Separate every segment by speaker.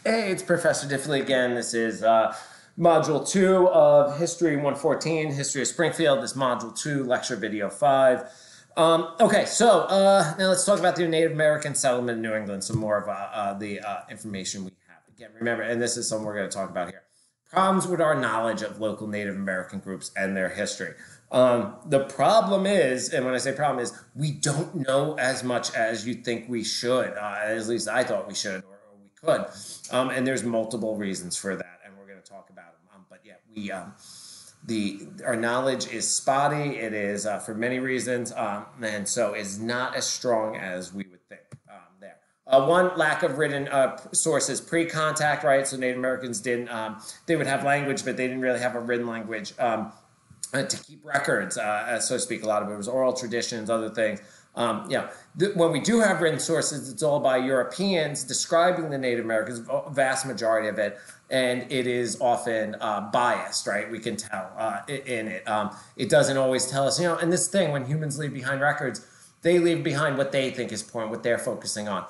Speaker 1: Hey, it's Professor Diffley again. This is Module 2 of History 114, History of Springfield. This Module 2, Lecture Video 5. Okay, so now let's talk about the Native American settlement in New England, some more of the information we have. Again, remember, and this is something we're going to talk about here. Problems with our knowledge of local Native American groups and their history. The problem is, and when I say problem is, we don't know as much as you think we should, at least I thought we should, or we could. And there's multiple reasons for that, and we're going to talk about them. But yeah, our knowledge is spotty. It is for many reasons, and so is not as strong as we would think. One, lack of written sources pre-contact, right? So Native Americans didn't, they would have language, but they didn't really have a written language to keep records, so to speak. A lot of it was oral traditions, other things. When we do have written sources, it's all by Europeans describing the Native Americans, vast majority of it, and it is often biased, right? We can tell in it. It doesn't always tell us, and this thing, when humans leave behind records, they leave behind what they think is important, what they're focusing on.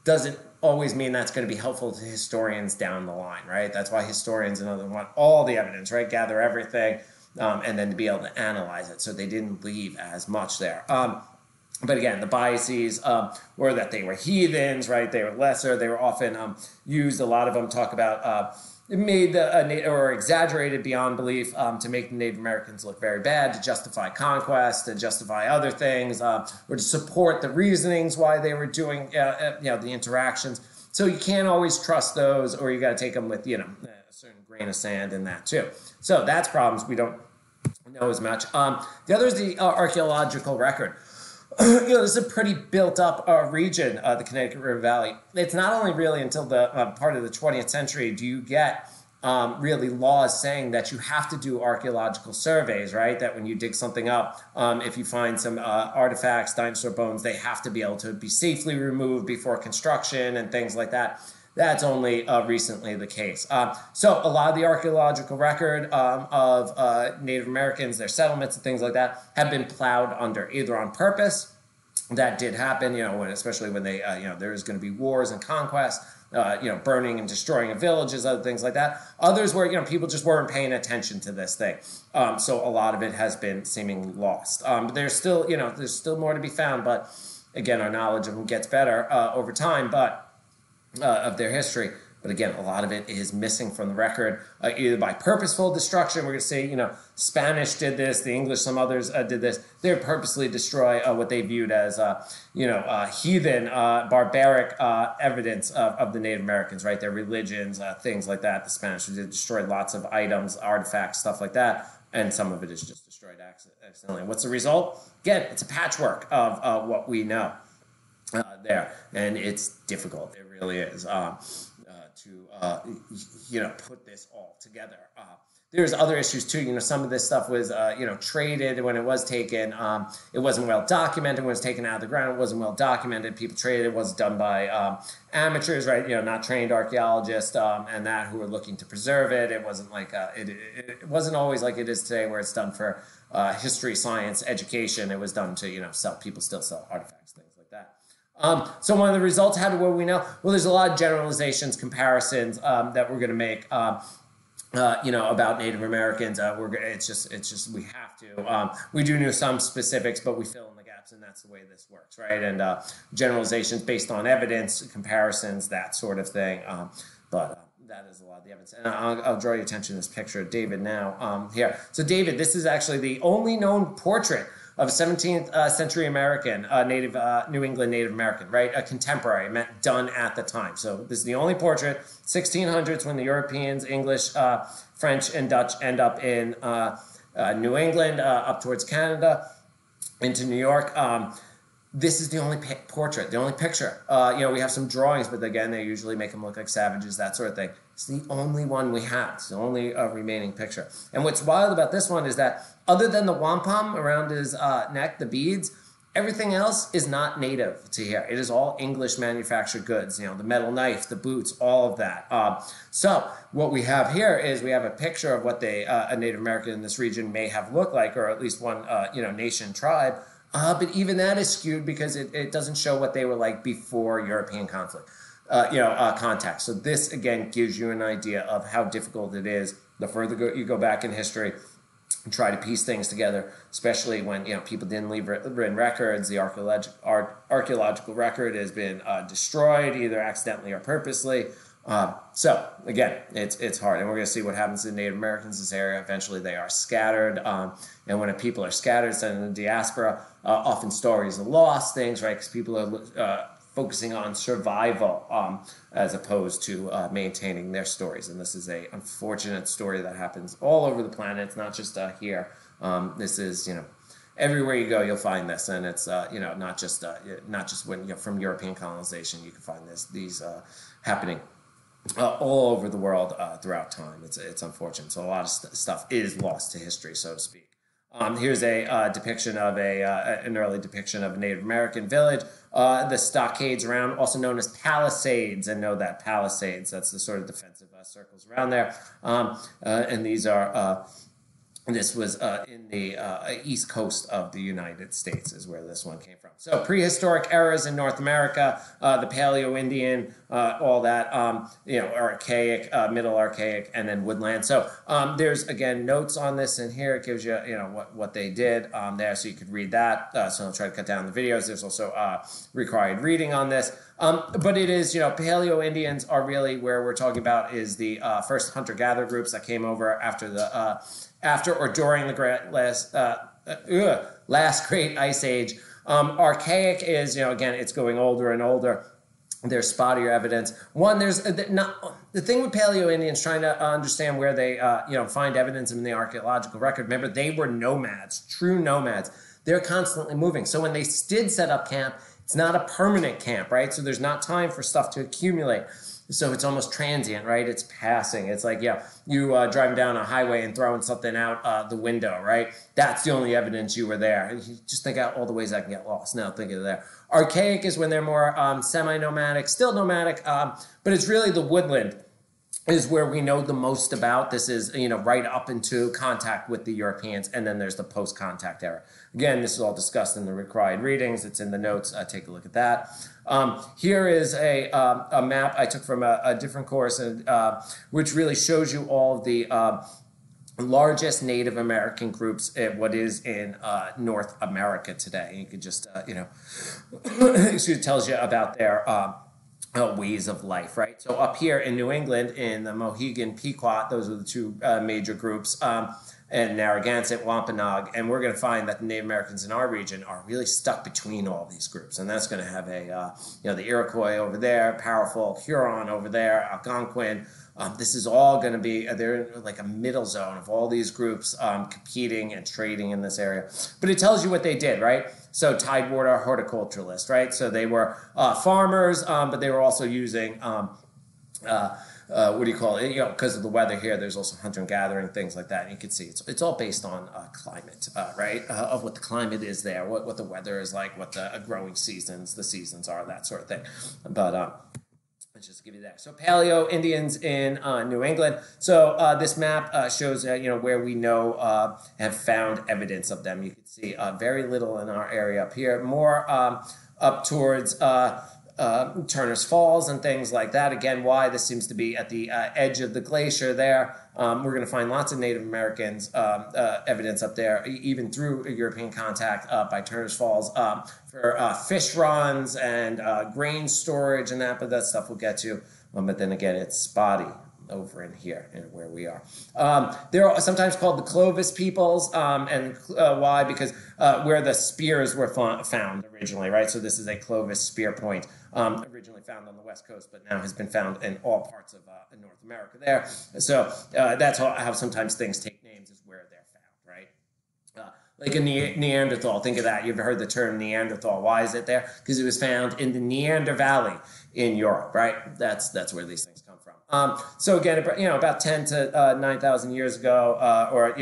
Speaker 1: Doesn't always mean that's going to be helpful to historians down the line, right? That's why historians and others want all the evidence, right? Gather everything, and then to be able to analyze it. So they didn't leave as much there. But again, the biases were that they were heathens, right? They were lesser. They were often used. A lot of them talk about made or exaggerated beyond belief to make the Native Americans look very bad, to justify conquest, to justify other things, or to support the reasonings why they were doing, the interactions. So you can't always trust those, or you got to take them with, a certain grain of sand in that too. So that's problems we don't know as much. The other is the archaeological record. This is a pretty built-up region, the Connecticut River Valley. It's not only really until the part of the 20th century do you get really laws saying that you have to do archaeological surveys, right? That when you dig something up, if you find some artifacts, dinosaur bones, they have to be able to be safely removed before construction and things like that. That's only recently the case. So a lot of the archaeological record of Native Americans, their settlements and things like that, have been plowed under, either on purpose. That did happen, especially when they, there's going to be wars and conquest, burning and destroying of villages, other things like that. Others where, people just weren't paying attention to this thing. So a lot of it has been seemingly lost. But there's still, there's still more to be found. But again, our knowledge of them gets better over time, of their history. But again, a lot of it is missing from the record, either by purposeful destruction. We're going to say, Spanish did this, the English, some others did this. They would purposely destroy what they viewed as, heathen, barbaric evidence of the Native Americans, right? Their religions, things like that. The Spanish did destroy lots of items, artifacts, stuff like that. And some of it is just destroyed accidentally. What's the result? Again, it's a patchwork of what we know. There, and it's difficult. It really is to put this all together. There's other issues too. Some of this stuff was traded when it was taken. It wasn't well documented when it was taken out of the ground. It wasn't well documented. People traded. It was done by amateurs, right? Not trained archaeologists and that who were looking to preserve it. It wasn't like it wasn't always like it is today, where it's done for history, science, education. It was done to sell. People still sell artifacts, things like that. So one of the results, what do we know? Well, there's a lot of generalizations, comparisons that we're going to make, about Native Americans. It's just we have to. We do know some specifics, but we fill in the gaps, and that's the way this works, right? And generalizations based on evidence, comparisons, that sort of thing. That is a lot of the evidence. And I'll draw your attention to this picture of David now here. So David, this is actually the only known portrait of a 17th century American, New England Native American, right? A contemporary, meant done at the time. So this is the only portrait, 1600s, when the Europeans, English, French, and Dutch end up in New England, up towards Canada, into New York. This is the only portrait, the only picture. We have some drawings, but again, they usually make them look like savages, that sort of thing. It's the only one we have. It's the only remaining picture. And what's wild about this one is that other than the wampum around his neck, the beads, everything else is not native to here. It is all English manufactured goods, the metal knife, the boots, all of that. So what we have here is we have a picture of what a Native American in this region may have looked like, or at least one, nation, tribe. But even that is skewed because it doesn't show what they were like before European conflict. contact. So this again gives you an idea of how difficult it is. The further you go back in history, and try to piece things together, especially when people didn't leave written records. The archaeological record has been destroyed, either accidentally or purposely. So again, it's hard, and we're going to see what happens to Native Americans in this area. Eventually, they are scattered, and when people are scattered, sent in the diaspora, often stories are lost, things, right? Because people are focusing on survival as opposed to maintaining their stories. And this is a unfortunate story that happens all over the planet. It's not just here. This is, everywhere you go, you'll find this. And it's, not just when from European colonization, you can find these happening all over the world throughout time. It's unfortunate. So a lot of stuff is lost to history, so to speak. Here's a depiction of an early depiction of a Native American village. The stockades around, also known as palisades, and know that palisades, that's the sort of defensive circles around there. And these are, this was in the east coast of the United States is where this one came from. So prehistoric eras in North America, the Paleo-Indian, all that, archaic, middle archaic, and then woodland. So there's, again, notes on this in here. It gives you, what they did there, so you could read that. So I'll try to cut down the videos. There's also required reading on this. But it is, Paleo-Indians are really where we're talking about is the first hunter-gatherer groups that came over after or during the last great ice age. Archaic is, again, it's going older and older. There's spottier evidence. One, there's the thing with Paleo-Indians trying to understand where they, find evidence in the archaeological record. Remember, they were nomads, true nomads. They're constantly moving. So when they did set up camp, it's not a permanent camp, right? So there's not time for stuff to accumulate. So it's almost transient, right? It's passing. It's like, you driving down a highway and throwing something out the window, right? That's the only evidence you were there. And you just think out all the ways I can get lost. Now think of there. Archaic is when they're more semi-nomadic, still nomadic, but it's really the woodland is where we know the most about. This is, right up into contact with the Europeans, and then there's the post-contact era. Again, this is all discussed in the required readings. It's in the notes. Take a look at that. Here is a map I took from a different course, which really shows you all of the largest Native American groups, what is in North America today. You could just, it tells you about their ways of life, right? So up here in New England, in the Mohegan Pequot, those are the two major groups, and Narragansett, Wampanoag, and we're going to find that the Native Americans in our region are really stuck between all these groups, and that's going to have a, the Iroquois over there, powerful Huron over there, Algonquin. This is all going to be, they're like a middle zone of all these groups competing and trading in this area. But it tells you what they did, right? So Tidewater horticulturalists, right? So they were farmers, but they were also using, what do you call it? Because of the weather here, there's also hunter and gathering, things like that. And you can see it's all based on climate, right? Of what the climate is there, what the weather is like, what the growing seasons, the seasons are, that sort of thing. But let's just give you that. So Paleo Indians in New England. So this map shows where we know have found evidence of them. You can see very little in our area up here. More up towards Turner's Falls and things like that. Again, why this seems to be at the edge of the glacier there. We're going to find lots of Native Americans evidence up there, even through European contact by Turner's Falls for fish runs and grain storage and that, but that stuff we'll get to. But then again, it's spotty over in here where we are. They're sometimes called the Clovis peoples, and why? Because where the spears were found originally, right? So this is a Clovis spear point, originally found on the West Coast, but now has been found in all parts of North America there. So that's how sometimes things take names, is where they're found, right? Like a Neanderthal, think of that. You've heard the term Neanderthal. Why is it there? Because it was found in the Neander Valley in Europe, right? That's where these things come from. So again, about 10 to 9,000 years ago, or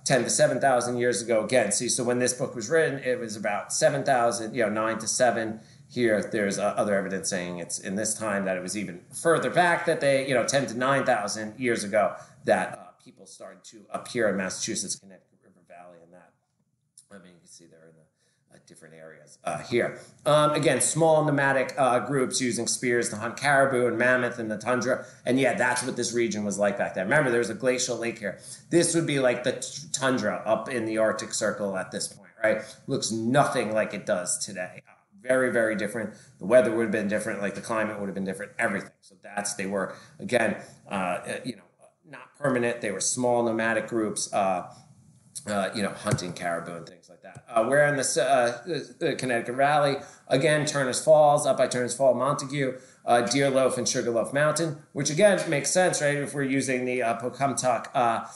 Speaker 1: 10 to 7,000 years ago. Again, see, so when this book was written, it was about 7,000, 9 to 7. Here, there's other evidence saying it's in this time that it was even further back, that they, 10 to 9,000 years ago, that people started to appear in Massachusetts, Connecticut River Valley, and that. I mean, you can see there in different areas here. Again, small nomadic groups using spears to hunt caribou and mammoth in the tundra. And yeah, that's what this region was like back then. Remember, there was a glacial lake here. This would be like the tundra up in the Arctic Circle at this point, right? Looks nothing like it does today. Very, very different. The weather would have been different, like the climate would have been different, everything. So they were, again, not permanent. They were small nomadic groups, hunting caribou and things like that. We're in the Connecticut Valley. Again, Turner's Falls, up by Turner's Falls, Montague, Deer Loaf and Sugarloaf Mountain, which again makes sense, right? If we're using the Pocumtuck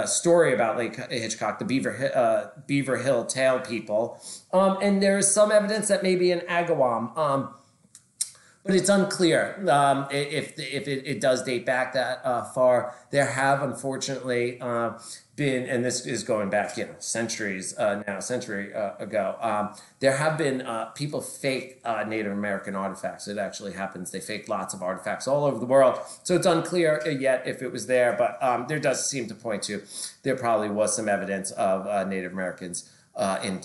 Speaker 1: story about Lake Hitchcock, the Beaver Hill Tail people. And there's some evidence that maybe in Agawam, but it's unclear if it does date back that far. There have, unfortunately, been, and this is going back, centuries now, century ago. There have been people fake Native American artifacts. It actually happens. They fake lots of artifacts all over the world. So it's unclear yet if it was there, but there does seem to point to there probably was some evidence of Native Americans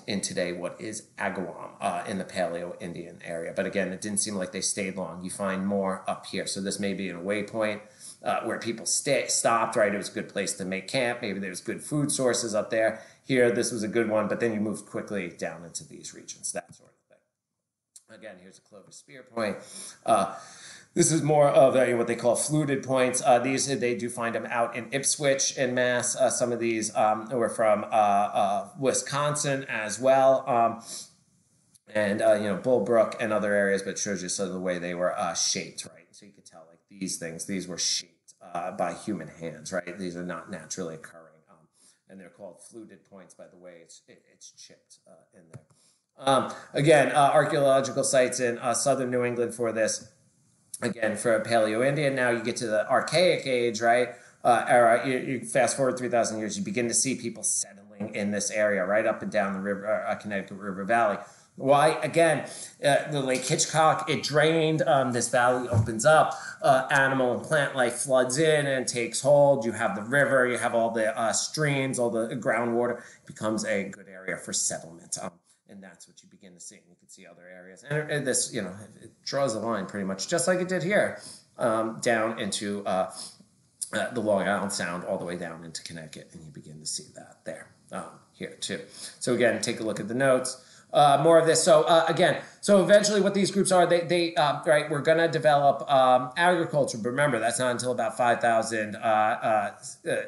Speaker 1: in today what is Agawam in the Paleo-Indian area. But again, it didn't seem like they stayed long. You find more up here. So this may be a waypoint where people stopped, right? It was a good place to make camp. Maybe there was good food sources up there. Here, this was a good one, but then you moved quickly down into these regions, that sort of thing. Again, here's a Clovis Spear point. This is more of what they call fluted points. They do find them out in Ipswich in Mass. Some of these were from Wisconsin as well, and Bullbrook and other areas. But it shows you sort of the way they were shaped, right? So you could tell like these were shaped by human hands, right? These are not naturally occurring, and they're called fluted points by the way it's chipped in there. Again, archaeological sites in southern New England for this. Again, for Paleo-Indian, now you get to the Archaic Age, right? Era. You fast forward 3,000 years, you begin to see people settling in this area, right up and down the river, Connecticut River Valley. Why? Again, the Lake Hitchcock, it drained. This valley opens up. Animal and plant life floods in and takes hold. You have the river. You have all the streams, all the groundwater. It becomes a good area for settlement. And that's what you begin to see. You can see other areas. And this, it draws a line pretty much just like it did here, down into the Long Island Sound all the way down into Connecticut. And you begin to see that there, here too. So again, take a look at the notes. More of this. So again, so eventually what these groups are, right, we're going to develop agriculture. But remember, that's not until about 5,000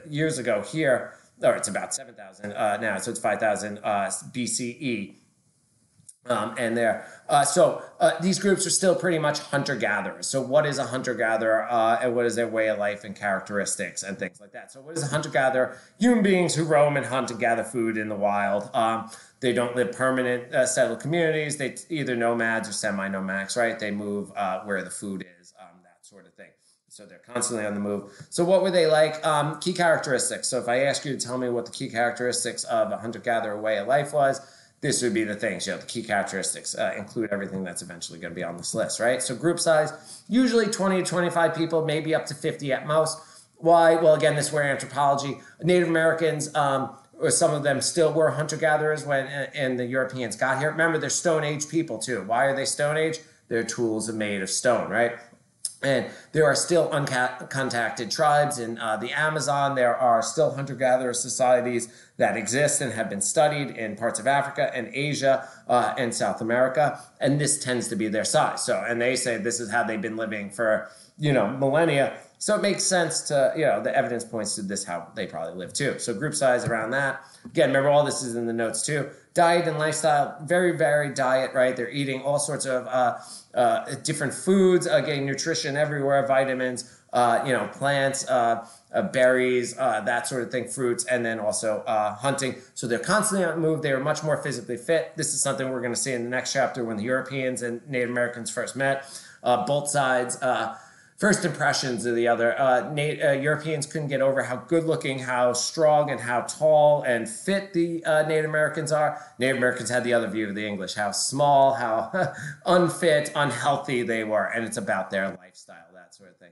Speaker 1: years ago here. Or it's about 7,000 now, so it's 5,000 BCE. These groups are still pretty much hunter-gatherers. So what is a hunter-gatherer and what is their way of life and characteristics and things like that? So what is a hunter-gatherer? Human beings who roam and hunt and gather food in the wild. They don't live permanent settled communities. They either nomads or semi-nomadics, right? They move where the food is, that sort of thing. So they're constantly on the move. So what were they like? Key characteristics. So if I ask you to tell me what the key characteristics of a hunter-gatherer way of life was, this would be the things. The key characteristics include everything that's eventually going to be on this list, right? So group size, usually 20 to 25 people, maybe up to 50 at most. Why? Well, again, this is where anthropology. Native Americans, or some of them still were hunter-gatherers when and the Europeans got here. Remember, they're Stone Age people too. Why are they Stone Age? Their tools are made of stone, right? And there are still uncontacted tribes in the Amazon. There are still hunter-gatherer societies that exist and have been studied in parts of Africa and Asia and South America. And this tends to be their size. So, and they say this is how they've been living for, millennia. So it makes sense to, the evidence points to this, how they probably live too. So group size around that. Again, remember all this is in the notes too. Diet and lifestyle, very varied diet, right? They're eating all sorts of different foods, getting nutrition everywhere, vitamins, plants, berries, that sort of thing, fruits, and then also hunting. So they're constantly on the move. They are much more physically fit. This is something we're going to see in the next chapter when the Europeans and Native Americans first met. Both sides, first impressions of the other. Europeans couldn't get over how good-looking, how strong, and how tall and fit the Native Americans are. Native Americans had the other view of the English, how small, how unfit, unhealthy they were, and it's about their lifestyle, that sort of thing.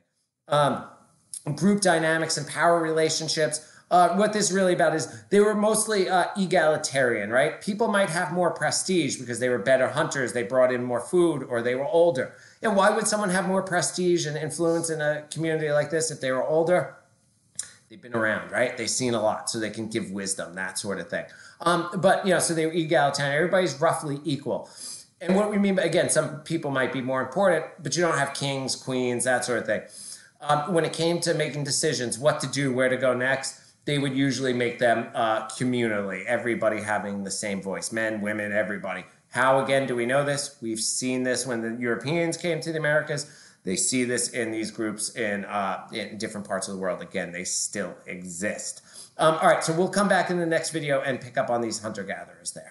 Speaker 1: Group dynamics and power relationships. What this is really about is they were mostly egalitarian, right? People might have more prestige because they were better hunters, they brought in more food, or they were older. And why would someone have more prestige and influence in a community like this if they were older? They've been around, right? They've seen a lot, so they can give wisdom, that sort of thing. But, so they were egalitarian. Everybody's roughly equal. And what we mean by, again, some people might be more important, but you don't have kings, queens, that sort of thing. When it came to making decisions, what to do, where to go next, they would usually make them communally, everybody having the same voice, men, women, everybody. How, again, do we know this? We've seen this when the Europeans came to the Americas. They see this in these groups in different parts of the world. Again, they still exist. All right, so we'll come back in the next video and pick up on these hunter-gatherers there.